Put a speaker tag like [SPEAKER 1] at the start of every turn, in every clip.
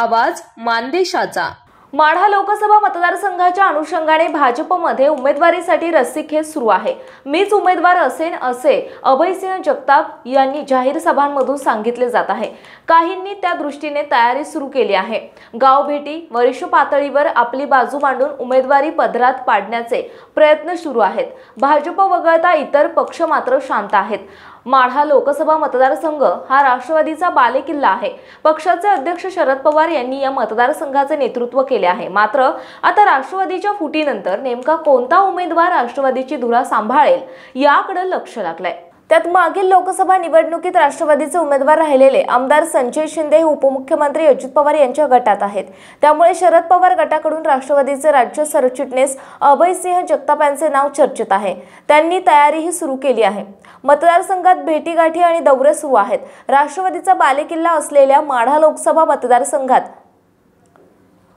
[SPEAKER 1] आवाज मानदेशाचा।
[SPEAKER 2] माढा लोकसभा मतदारसंघाच्या अनुषंगाने भाजपमध्ये उमेदवारीसाठी रस्सीखेच सुरू आहे। मीच उमेदवार असेन असे अभयसिंह जगताप यांनी जाहीर सभांमधून सांगितले जात आहे। काहींनी त्या दृष्टीने तयारी सुरू केली आहे। गाव भेटी वरिष्ठ पातळीवर आपली बाजू मांडून उमेदवारी पदरात पाडण्याचे प्रयत्न सुरू आहेत। भाजप वगळता इतर पक्ष मात्र शांत आहेत। माढा लोकसभा मतदारसंघ हा राष्ट्रवादीचा बालेकिल्ला आहे। पक्षाचे अध्यक्ष शरद पवार यांनी या मतदारसंघाचे नेतृत्व केले आहे। मात्र आता राष्ट्रवादीच्या फुटीनंतर नेमका कोणता उमेदवार राष्ट्रवादीची धुरा सांभाळेल याकडे लक्ष लागलंय। त्यात मागील लोकसभा निवडणुकीत राष्ट्रवादीचे उमेदवार राहिलेले आमदार संजय शिंदे हे उपमुख्यमंत्री अजित पवार यांच्या गटात आहेत। त्यामुळे शरद पवार गटाकडून राष्ट्रवादीचे राज्य सरचिटणीस अभयसिंह जगताप यांचे नाव चर्चेत आहे। त्यांनी तयारीही सुरू केली आहे। मतदारसंघात भेटीगाठी आणि दौरे सुरू आहेत। राष्ट्रवादीचा बालेकिल्ला असलेल्या माढा लोकसभा मतदारसंघात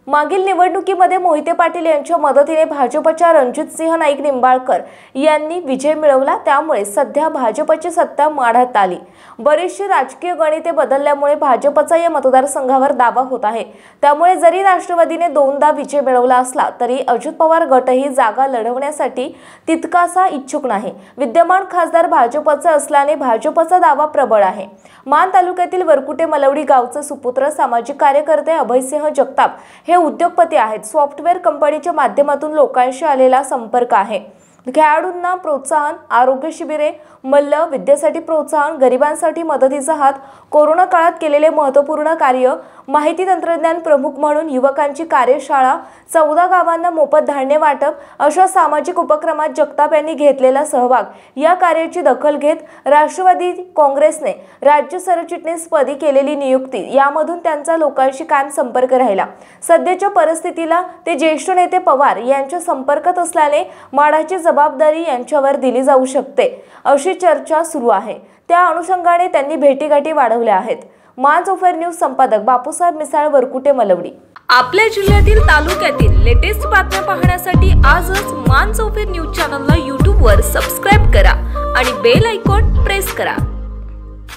[SPEAKER 2] मागील निवडणुकीमध्ये मोहिते पाटील यांच्या मदतीने भाजपच्या रणजितसिंह नाईक निंबाळकर यांनी विजय मिळवला। त्यामुळे सध्या भाजपची सत्ता माढ्यात आली। बरीचशी राजकीय गणिते बदलल्यामुळे भाजपचा या मतदारसंघावर दावा होत आहे। त्यामुळे जरी राष्ट्रवादीने दोनदा विजय मिळवला असला तरी अजित पवार गटही जागा लढवण्यासाठी तितकासा इच्छुक नाही। विद्यमान खासदार भाजपचा असल्याने भाजपचा दावा प्रबळ आहे। मान तालुक्यातील वरकुटे मलवडी गावचे सुपुत्र सामाजिक कार्यकर्ते अभयसिंह जगताप हे उद्योगपती आहेत। सॉफ्टवेअर कंपनीच्या माध्यमातून लोकांशी आलेला संपर्क आहे। खेळाडूंना प्रोत्साहन, आरोग्य शिबिरे, मल्ल विद्येसाठी प्रोत्साहन, गरिबांसाठी मदतीचा हात, कोरोना काळात केलेले महत्त्वपूर्ण कार्य, माहिती तंत्रज्ञान प्रमुख म्हणून युवकांची कार्यशाळा, 14 गावांना मोफत धान्य वाटप अशा सामाजिक उपक्रमात जगताप यांनी घेतलेला सहभाग या कार्याची दखल घेत राष्ट्रवादी काँग्रेसने राज्य सरचिटणीसपदी केलेली नियुक्ती यामधून त्यांचा लोकांशी कायम संपर्क राहिला। सध्याच्या परिस्थितीला ते ज्येष्ठ नेते पवार यांच्या संपर्कात असल्याने माढाची जबाबदारी यांच्यावर दिली जाऊ शकते अशी चर्चा सुरू आहे। त्या अनुषंगाने त्यांनी भेटीगाठी वाढवल्या आहेत। मानसोफर न्यूज संपादक बापूसाहेब मिसाळ, वरकुटे मलवडी।
[SPEAKER 1] आपल्या जिल्ह्यातील तालुक्यातील लेटेस्ट बातम्या पाहण्यासाठी आजच मानसोफर न्यूज चॅनलला YouTube वर सबस्क्राइब करा आणि बेल आयकॉन प्रेस करा।